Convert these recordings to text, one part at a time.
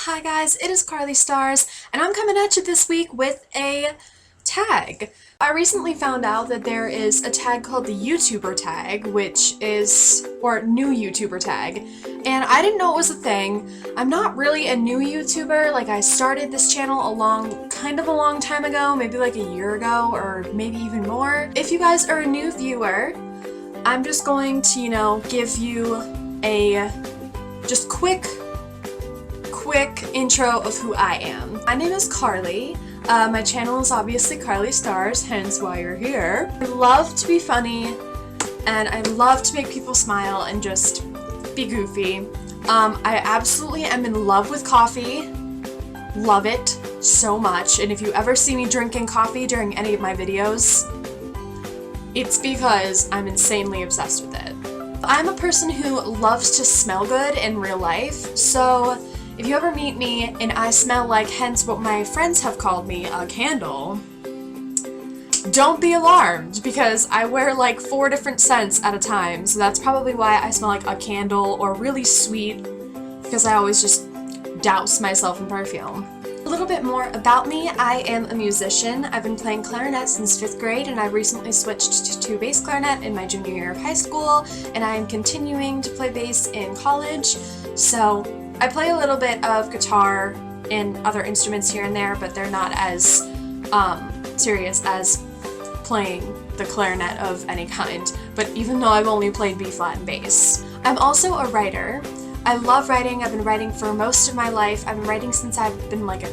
Hi guys, it is Carlystars, and I'm coming at you this week with a tag. I recently found out that there is a tag called the YouTuber tag, or new YouTuber tag, and I didn't know it was a thing. I'm not really a new YouTuber, like I started this channel a long time ago, maybe like a year ago, or maybe even more. If you guys are a new viewer, I'm just going to, give you a just quick intro of who I am. My name is Carly. My channel is obviously Carlystars, hence why you're here. I love to be funny, and I love to make people smile and just be goofy. I absolutely am in love with coffee. Love it so much, and if you ever see me drinking coffee during any of my videos, it's because I'm insanely obsessed with it. I'm a person who loves to smell good in real life, so if you ever meet me and I smell like, hence what my friends have called me, a candle, don't be alarmed, because I wear like 4 different scents at a time, so that's probably why I smell like a candle or really sweet, because I always just douse myself in perfume. A little bit more about me. I am a musician. I've been playing clarinet since 5th grade, and I recently switched to bass clarinet in my junior year of high school, and I am continuing to play bass in college. So I play a little bit of guitar and other instruments here and there, but they're not as serious as playing the clarinet of any kind. But even though I've only played B flat and bass. I'm also a writer. I love writing. I've been writing for most of my life. I've been writing since I've been like a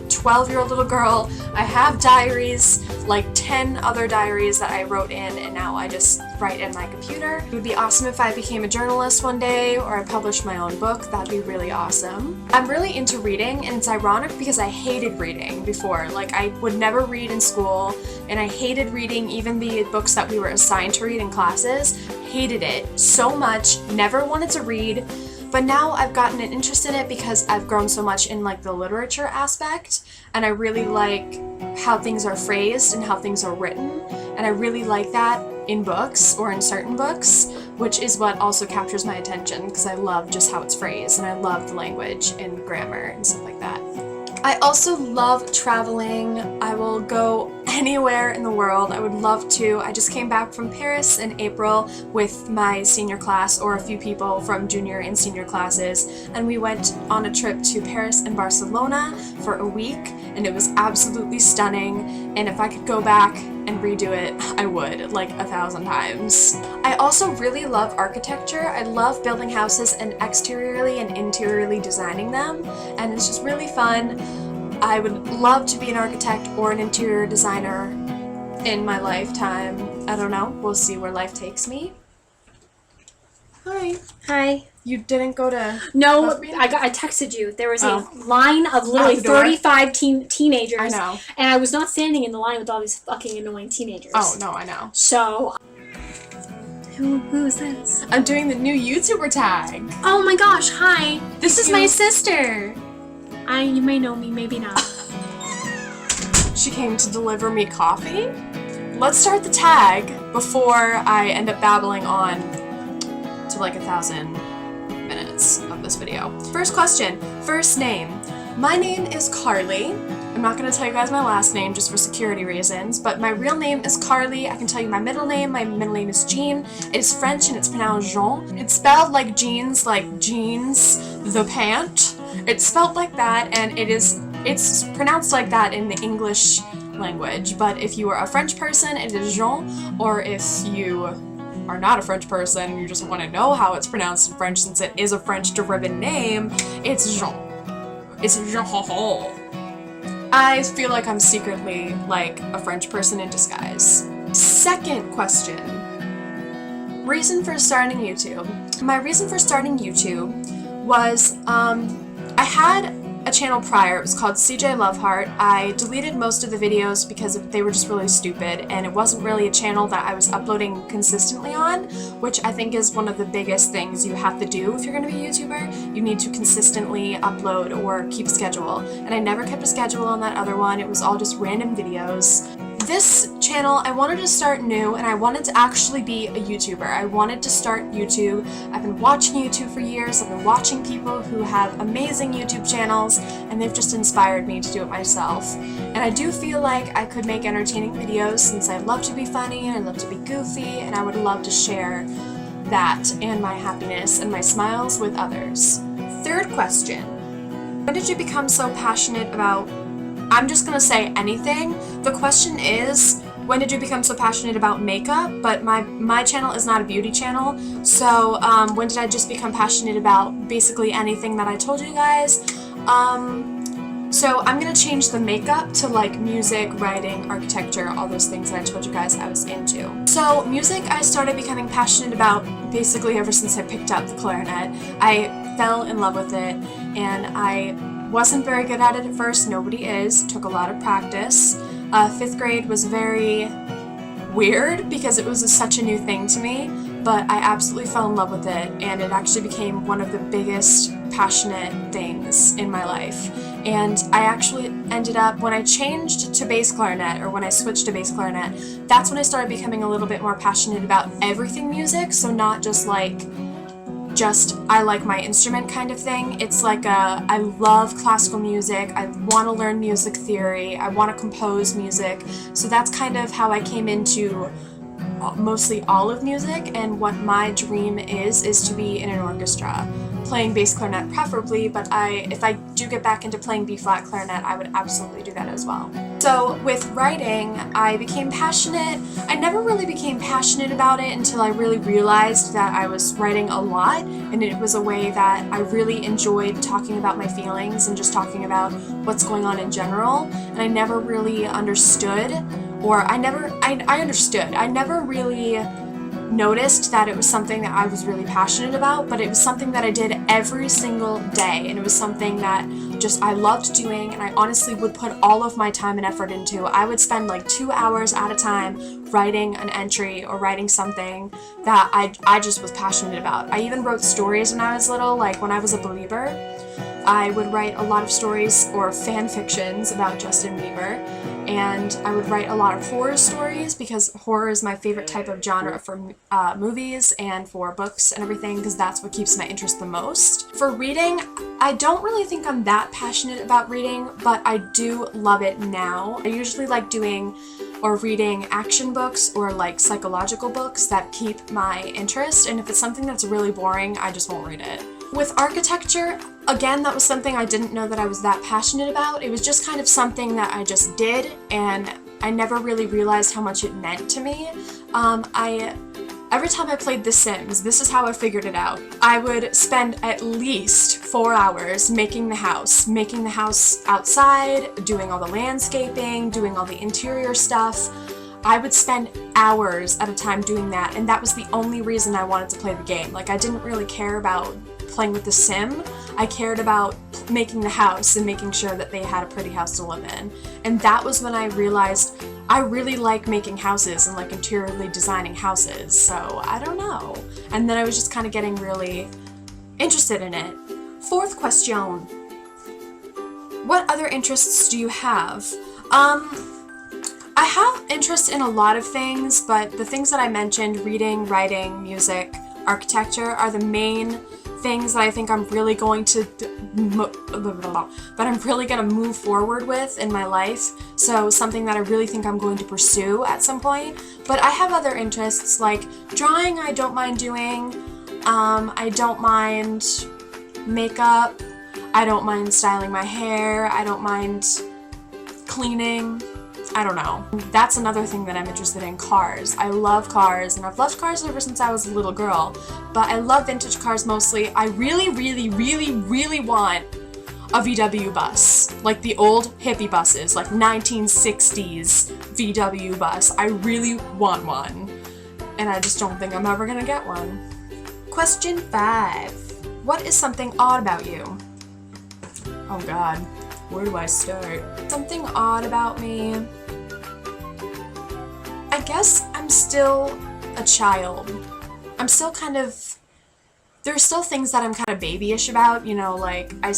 12-year-old little girl. I have diaries, like 10 other diaries that I wrote in, and now I just write in my computer. It would be awesome if I became a journalist one day, or I published my own book. That'd be really awesome. I'm really into reading, and it's ironic because I hated reading before. Like, I would never read in school, and I hated reading even the books that we were assigned to read in classes. Hated it so much, never wanted to read. But now I've gotten an interest in it because I've grown so much in like the literature aspect, and I really like how things are phrased and how things are written, and I really like that in books or in certain books, which is what also captures my attention because I love just how it's phrased, and I love the language and grammar and stuff like that. I also love traveling. I will go anywhere in the world. I would love to. I just came back from Paris in April with my senior class, or a few people from junior and senior classes, and we went on a trip to Paris and Barcelona for a week, and it was absolutely stunning, and if I could go back and redo it, I would, like 1,000 times. I also really love architecture. I love building houses and exteriorly and interiorly designing them, and it's just really fun. I would love to be an architect or an interior designer in my lifetime. I don't know. We'll see where life takes me. Hi. Hi. You didn't go to... No, I texted you. There was a line of literally 35 teenagers. I know. And I was not standing in the line with all these fucking annoying teenagers. Oh, no, I know. So... Who is this? I'm doing the new YouTuber tag. Oh my gosh, hi. This is my sister. You may know me, maybe not. She came to deliver me coffee. Let's start the tag before I end up babbling on to like 1,000 minutes of this video. First question, first name. My name is Carly. I'm not going to tell you guys my last name just for security reasons, but my real name is Carly. I can tell you my middle name. My middle name is Jean. It is French and it's pronounced Jean. It's spelled like jeans, like jeans, the pant. It's spelled like that, and it's pronounced like that in the English language, but if you are a French person, it is Jean, or if you are not a French person and you just want to know how it's pronounced in French, since it is a French derivative name, it's Jean. It's Jean. I feel like I'm secretly like a French person in disguise. Second question. Reason for starting YouTube. My reason for starting YouTube was, I had a channel prior. It was called CJ Loveheart. I deleted most of the videos because they were just really stupid, and it wasn't really a channel that I was uploading consistently on, which I think is one of the biggest things you have to do if you're going to be a YouTuber. You need to consistently upload or keep a schedule, and I never kept a schedule on that other one. It was all just random videos. this channel, I wanted to start new, and I wanted to actually be a YouTuber. I wanted to start YouTube. I've been watching YouTube for years. I've been watching people who have amazing YouTube channels, and they've just inspired me to do it myself. And I do feel like I could make entertaining videos, since I love to be funny and I love to be goofy, and I would love to share that and my happiness and my smiles with others. Third question. When did you become so passionate about, I'm just gonna say anything. The question is, when did you become so passionate about makeup? But my channel is not a beauty channel, so when did I just become passionate about basically anything that I told you guys? So I'm gonna change the makeup to like music, writing, architecture, all those things that I told you guys I was into. So music I started becoming passionate about basically ever since I picked up the clarinet. I fell in love with it, and I wasn't very good at it at first. Nobody is. Took a lot of practice. 5th grade was very weird because it was such a new thing to me, but I absolutely fell in love with it, and it actually became one of the biggest passionate things in my life. And I actually ended up, when I changed to bass clarinet, or when I switched to bass clarinet, that's when I started becoming a little bit more passionate about everything music, so not just like I like my instrument kind of thing. It's like I love classical music, I want to learn music theory, I want to compose music, so that's kind of how I came into mostly all of music, and what my dream is to be in an orchestra. Playing bass clarinet preferably, but if I do get back into playing B-flat clarinet, I would absolutely do that as well. So with writing, I became passionate. I never really became passionate about it until I really realized that I was writing a lot, and it was a way that I really enjoyed talking about my feelings and just talking about what's going on in general, and I never really understood, or I understood. I never really noticed that it was something that I was really passionate about, but it was something that I did every single day, and it was something that just I loved doing, and I honestly would put all of my time and effort into. I would spend like 2 hours at a time writing an entry or writing something that I just was passionate about. I even wrote stories when I was little, like when I was a Belieber. I would write a lot of stories or fan fictions about Justin Bieber, and I would write a lot of horror stories because horror is my favorite type of genre for movies and for books and everything, because that's what keeps my interest the most. For reading, I don't really think I'm that passionate about reading, but I do love it now. I usually like doing or reading action books or like psychological books that keep my interest, and if it's something that's really boring, I just won't read it. With architecture, again, that was something I didn't know that I was that passionate about. It was just kind of something that I just did, and I never really realized how much it meant to me. Every time I played The Sims, this is how I figured it out. I would spend at least 4 hours making the house outside, doing all the landscaping, doing all the interior stuff. I would spend hours at a time doing that, and that was the only reason I wanted to play the game. Like, I didn't really care about playing with the sim. I cared about making the house and making sure that they had a pretty house to live in. And that was when I realized I really like making houses and like interiorly designing houses, so I don't know. And then I was just kind of getting really interested in it. Fourth question. What other interests do you have? I have interest in a lot of things, but the things that I mentioned, reading, writing, music, architecture, are the main things that I think I'm really going to move forward with in my life. So something that I really think I'm going to pursue at some point. But I have other interests like drawing. I don't mind doing. I don't mind makeup. I don't mind styling my hair. I don't mind cleaning. I don't know. That's another thing that I'm interested in, cars. I love cars, and I've loved cars ever since I was a little girl, but I love vintage cars mostly. I really, really, really, really want a VW bus, like the old hippie buses, like 1960s VW bus. I really want one, and I just don't think I'm ever gonna get one. Question 5. What is something odd about you? Oh God, where do I start? Something odd about me. I guess I'm still a child. I'm still kind of, there's still things that I'm kind of babyish about, you know, like I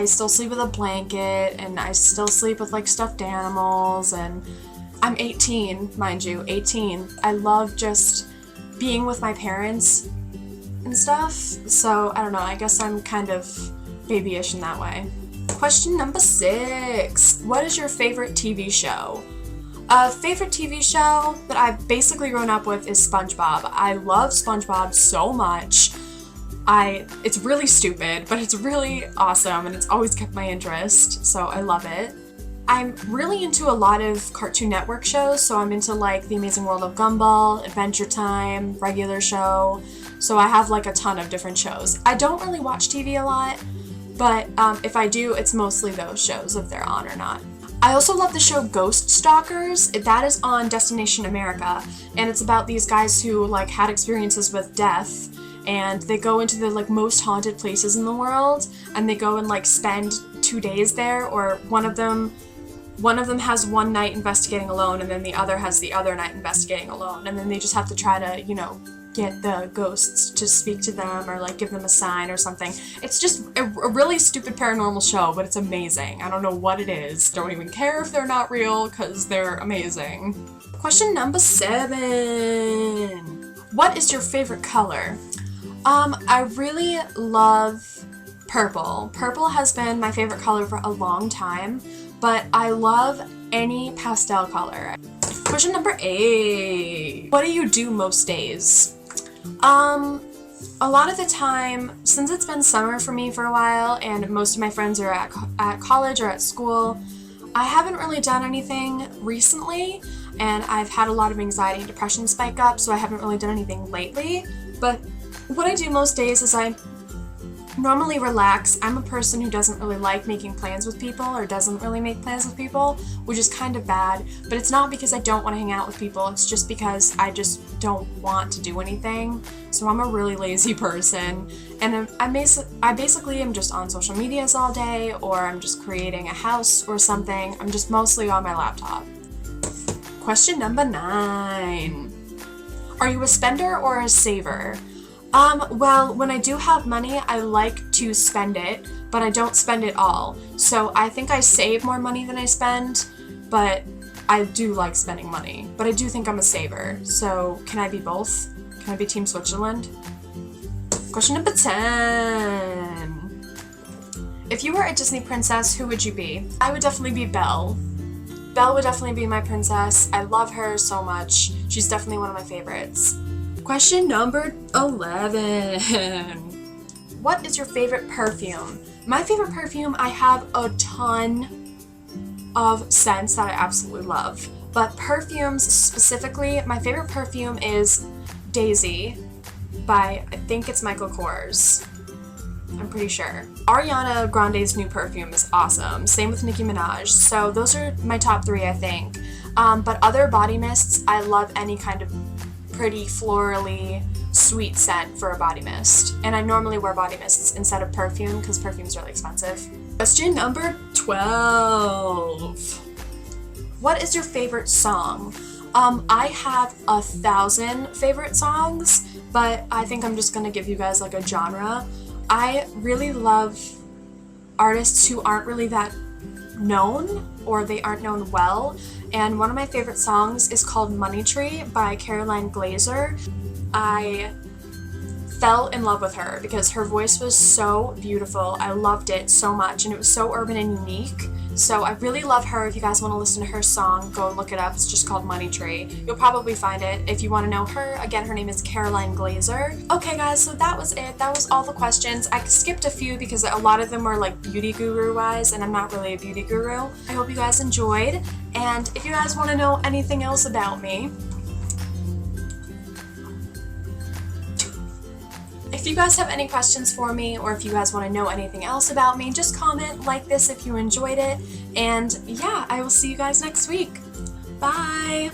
still sleep with a blanket, and I still sleep with like stuffed animals, and I'm 18, mind you, 18. I love just being with my parents and stuff, so I don't know, I guess I'm kind of babyish in that way. Question number 6. What is your favorite TV show? A favorite TV show that I've basically grown up with is SpongeBob. I love SpongeBob so much. It's really stupid, but it's really awesome and it's always kept my interest, so I love it. I'm really into a lot of Cartoon Network shows, so I'm into like The Amazing World of Gumball, Adventure Time, Regular Show, so I have like a ton of different shows. I don't really watch TV a lot, but if I do, it's mostly those shows if they're on or not. I also love the show Ghost Stalkers. That is on Destination America, and it's about these guys who like had experiences with death, and they go into the like most haunted places in the world, and they go and like spend 2 days there, or one of them has one night investigating alone, and then the other has the other night investigating alone, and then they just have to try to, you know, get the ghosts to speak to them or like give them a sign or something. It's just a really stupid paranormal show, but it's amazing. I don't know what it is. Don't even care if they're not real because they're amazing. Question number 7. What is your favorite color? I really love purple. Purple has been my favorite color for a long time, but I love any pastel color. Question number 8. What do you do most days? A lot of the time, since it's been summer for me for a while and most of my friends are at college or at school, I haven't really done anything recently, and I've had a lot of anxiety and depression spike up, so I haven't really done anything lately. But what I do most days is I normally relax. I'm a person who doesn't really like making plans with people or doesn't really make plans with people, which is kind of bad, but it's not because I don't want to hang out with people, it's just because I just don't want to do anything. So I'm a really lazy person, and I basically am just on social medias all day, or I'm just creating a house or something. I'm just mostly on my laptop. Question number 9. Are you a spender or a saver? Well, when I do have money, I like to spend it, but I don't spend it all. So I think I save more money than I spend, but I do like spending money. But I do think I'm a saver. So can I be both? Can I be Team Switzerland? Question number 10. If you were a Disney princess, who would you be? I would definitely be Belle. Belle would definitely be my princess. I love her so much. She's definitely one of my favorites. Question number 11. What is your favorite perfume? My favorite perfume, I have a ton of scents that I absolutely love. But perfumes specifically, my favorite perfume is Daisy by, I think it's Michael Kors. I'm pretty sure. Ariana Grande's new perfume is awesome. Same with Nicki Minaj. So those are my top 3, I think. But other body mists, I love any kind of pretty florally sweet scent for a body mist, and I normally wear body mists instead of perfume because perfume's really expensive. Question number 12. What is your favorite song? I have 1,000 favorite songs, but I think I'm just gonna give you guys like a genre. I really love artists who aren't really that known, or they aren't known well, and one of my favorite songs is called Money Tree by Caroline Glazer. I fell in love with her because her voice was so beautiful. I loved it so much, and it was so urban and unique. So I really love her. If you guys want to listen to her song, go look it up. It's just called Money Tree. You'll probably find it if you want to know her. Again, her name is Caroline Glazer. Okay guys, so that was it. That was all the questions. I skipped a few because a lot of them were like beauty guru wise, and I'm not really a beauty guru. I hope you guys enjoyed, and if you guys want to know anything else about me, if you guys have any questions for me, or if you guys want to know anything else about me, just comment, like this if you enjoyed it, and yeah, I will see you guys next week. Bye!